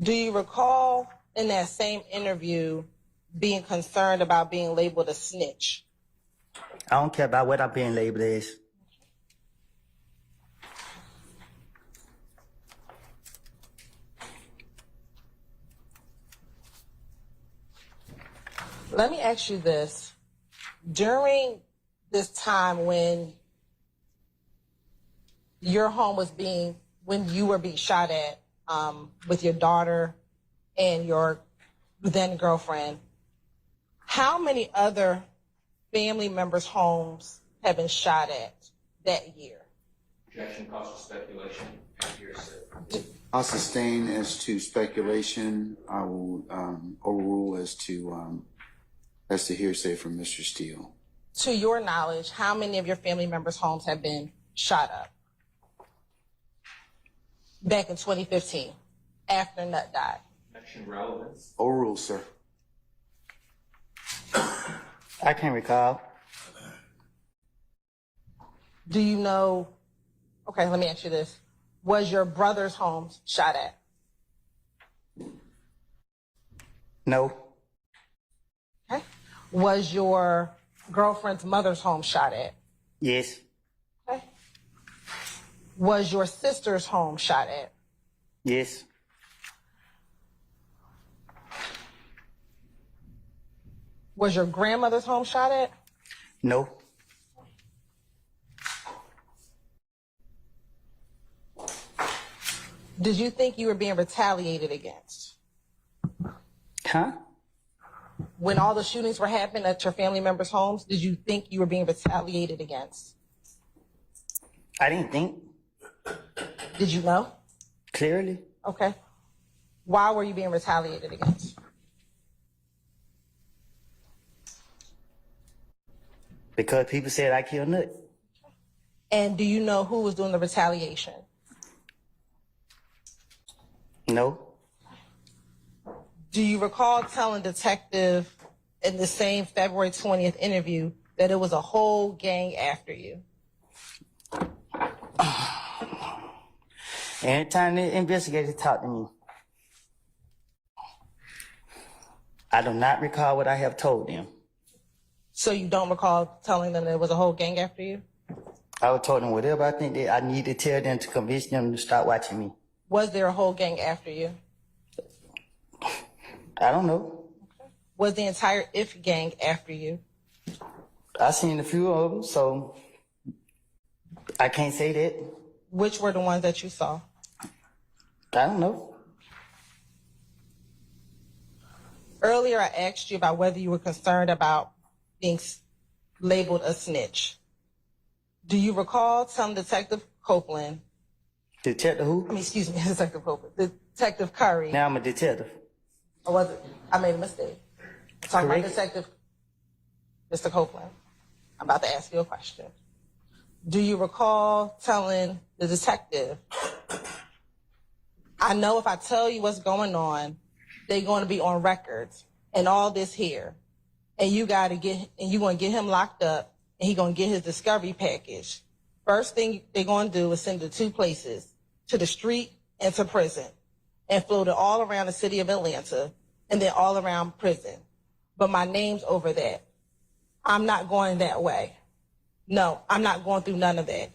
Do you recall in that same interview being concerned about being labeled a snitch? I don't care about what I'm being labeled as. Let me ask you this. During this time when your home was when you were being shot at with your daughter and your then girlfriend, how many other family members' homes have been shot at that year? Objection, cause for speculation and hearsay. I'll sustain as to speculation. I will overrule as to hearsay from Mr. Steele. To your knowledge, how many of your family members' homes have been shot up back in 2015 after Nut died? Objection, relevance. Overrule, sir. I can't recall. Do you know? Okay, let me ask you this. Was your brother's home shot at? No. Okay. Was your girlfriend's mother's home shot at? Yes. Okay. Was your sister's home shot at? Yes. Was your grandmother's home shot at? No. Did you think you were being retaliated against? Huh? When all the shootings were happening at your family members' homes, did you think you were being retaliated against? I didn't think. Did you know? Clearly. Okay. Why were you being retaliated against? Because people said I killed Nut. And do you know who was doing the retaliation? No. Do you recall telling detective in the same February 20th interview that it was a whole gang after you? Anytime the investigator talked to me, I do not recall what I have told them. So you don't recall telling them there was a whole gang after you? I would told them whatever I think that I need to tell them to convince them to stop watching me. Was there a whole gang after you? I don't know. Okay. Was the entire IF gang after you? I seen a few of them, so I can't say that. Which were the ones that you saw? I don't know. Earlier, I asked you about whether you were concerned about being labeled a snitch. Do you recall telling Detective Copeland? Detective who? Excuse me, Detective Copeland. Detective Curry. Now I'm a detective. Or was it? I made a mistake. I'm talking Correct. about Detective Mr. Copeland. I'm about to ask you a question. Do you recall telling the detective, I know if I tell you what's going on, they're going to be on records and all this here, and you're going to get him locked up, and he's going to get his discovery package. First thing they're going to do is send it to two places, to the street and to prison, and float it all around the city of Atlanta and then all around prison. But my name's over that. I'm not going that way. No, I'm not going through none of that.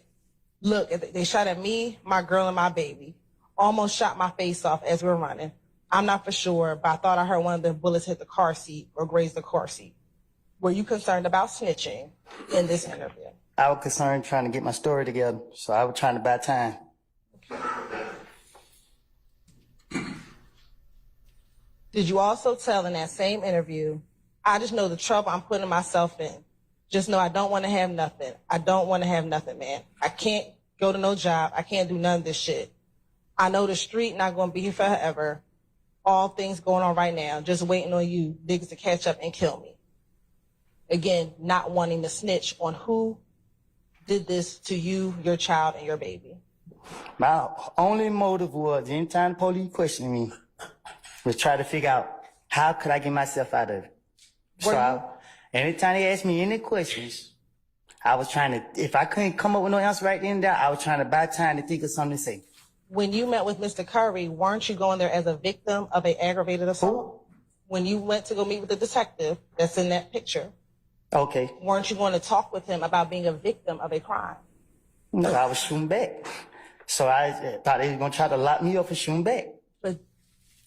Look, they shot at me, my girl, and my baby. Almost shot my face off as we were running. I'm not for sure, but I thought I heard one of the bullets hit the car seat or graze the car seat. Were you concerned about snitching in this interview? I was concerned trying to get my story together, so I was trying to buy time. Did you also tell in that same interview, I just know the trouble I'm putting myself in. Just know I don't want to have nothing. I don't want to have nothing, man. I can't go to no job. I can't do none of this shit. I know the street not going to be here forever. All things going on right now, just waiting on you niggas to catch up and kill me. Again, not wanting to snitch on who did this to you, your child, and your baby. My only motive was, anytime the police questioned me, was try to figure out how could I get myself out of it. Anytime they asked me any questions, I was trying to, if I couldn't come up with no answer right then and there, I was trying to buy time to think of something to say. When you met with Mr. Curry, weren't you going there as a victim of an aggravated assault? When you went to go meet with the detective that's in that picture, Okay. weren't you going to talk with him about being a victim of a crime? No, I was shooting back. So I thought they were going to try to lock me up for shooting back. But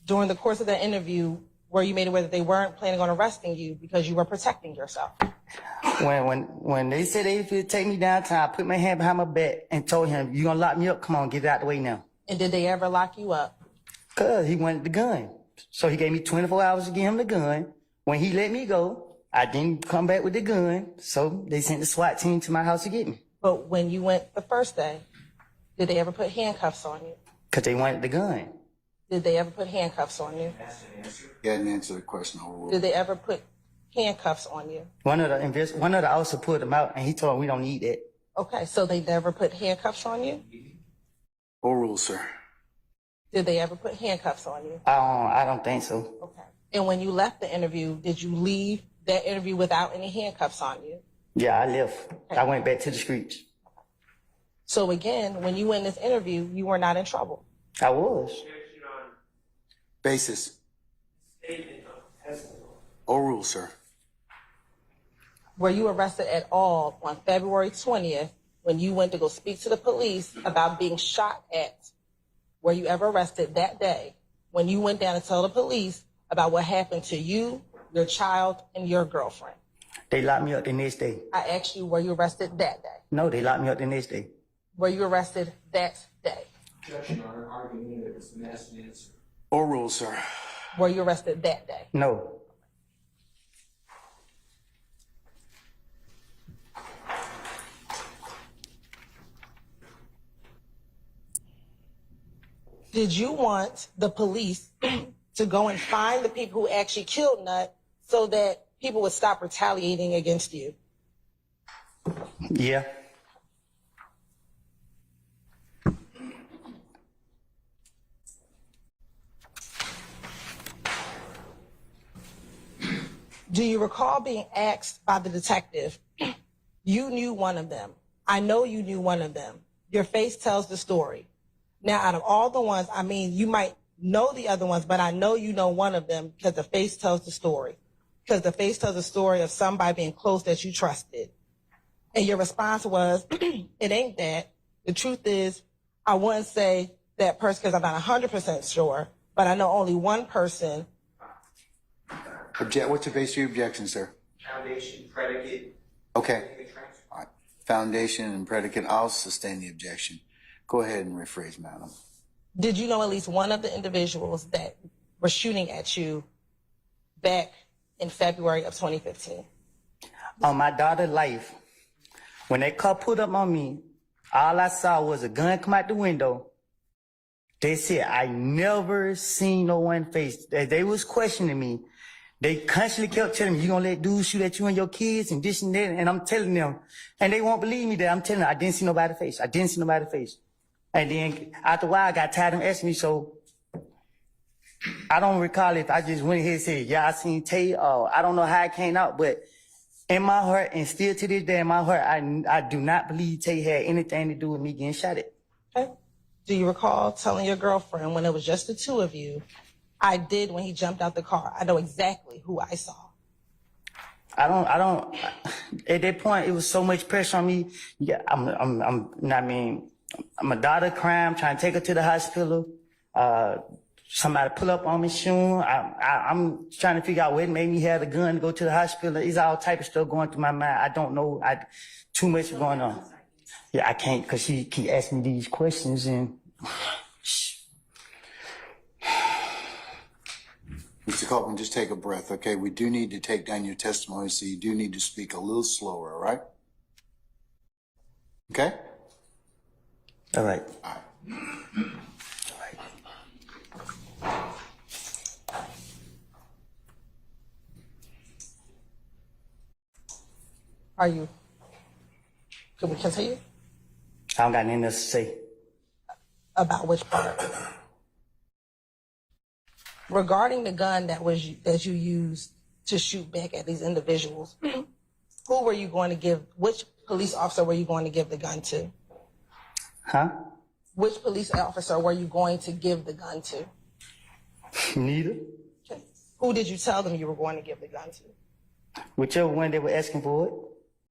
during the course of that interview, were you made aware that they weren't planning on arresting you because you were protecting yourself? When they said they would take me downtown, I put my hand behind my back and told him, "You gonna lock me up? Come on, get it out the way now." And did they ever lock you up? Cause he wanted the gun. So he gave me 24 hours to give him the gun. When he let me go, I didn't come back with the gun. So they sent the SWAT team to my house to get me. But when you went the first day, did they ever put handcuffs on you? Cause they wanted the gun. Did they ever put handcuffs on you? He hadn't answered the question. Overruled. Did they ever put handcuffs on you? One of the officers pulled him out and he told him we don't need that. Okay, so they never put handcuffs on you? Overruled, sir. Did they ever put handcuffs on you? I don't think so. Okay. And when you left the interview, did you leave that interview without any handcuffs on you? Yeah, I left. I went back to the streets. So again, when you went in this interview, you were not in trouble. I was. Basis. Overruled, sir. Were you arrested at all on February 20th when you went to go speak to the police about being shot at? Were you ever arrested that day when you went down to tell the police about what happened to you, your child, and your girlfriend? They locked me up the next day. I asked you, were you arrested that day? No, they locked me up the next day. Were you arrested that day? Objection, Honor. Argument it was the masked answer. Overruled, sir. Were you arrested that day? No. Did you want the police to go and find the people who actually killed Nut so that people would stop retaliating against you? Yeah. Do you recall being asked by the detective, you knew one of them. I know you knew one of them. Your face tells the story. Now, out of all the ones, I mean, you might know the other ones, but I know you know one of them because the face tells the story. Because the face tells the story of somebody being close that you trusted. And your response was, it ain't that. The truth is, I wouldn't say that person because I'm not 100% sure, but I know only one person. What's the base of your objection, sir? Foundation, predicate. Okay. All right. Foundation and predicate. I'll sustain the objection. Go ahead and rephrase, madam. Did you know at least one of the individuals that were shooting at you back in February of 2015? On my daughter's life, when that car pulled up on me, all I saw was a gun come out the window. They said, I never seen no one face. They was questioning me. They constantly kept telling me, you gonna let dudes shoot at you and your kids and this and that. And I'm telling them, and they won't believe me that I'm telling them, I didn't see nobody's face. I didn't see nobody's face. And then after a while, I got tired of them asking me, so I don't recall if I just went ahead and said, yeah, I seen Tay, or I don't know how it came out, but in my heart, and still to this day in my heart, I do not believe Tay had anything to do with me getting shot at. Okay. Do you recall telling your girlfriend when it was just the two of you, I did when he jumped out the car? I know exactly who I saw. I don't, at that point, it was so much pressure on me. Yeah, I'm a daughter crying, trying to take her to the hospital. Somebody pull up on me soon. I'm trying to figure out what made me have the gun to go to the hospital. It's all type of stuff going through my mind. I don't know. Too much going on. Yeah, I can't, because she keep asking me these questions and... Mr. Copeland, just take a breath, okay? We do need to take down your testimony, so you do need to speak a little slower, all right? Okay? All right. All right. Are you? Can we continue? I don't got anything else to say. About which part? Regarding the gun that you used to shoot back at these individuals, who were you going to give, which police officer were you going to give the gun to? Huh? Which police officer were you going to give the gun to? Neither. Okay. Who did you tell them you were going to give the gun to? Whichever one they were asking for it.